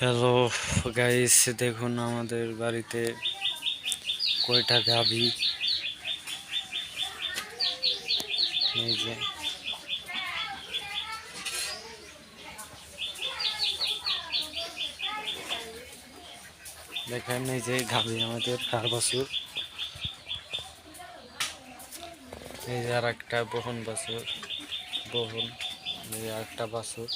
Hello guys, দেখুন আমাদের বাড়িতে কয়টা গাভী। এই যে দেখেন, এই যে গাভী আমাদের 4 বছর। এই যে আর একটা বহন বাছুর, বহন এই আর একটা বাছুর।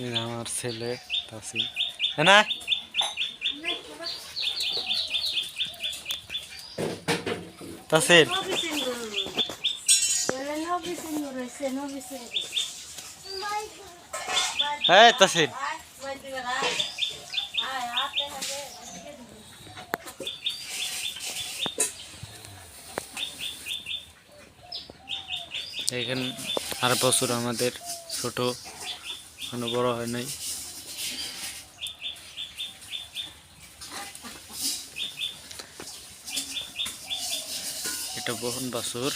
এই যে আমার ছেলে তাসি না তাসির। হ্যাঁ তাসির, এখানে আর বছর আমাদের ছোট, কোনো বড় হয় নাই। এটা বহন বাছুর।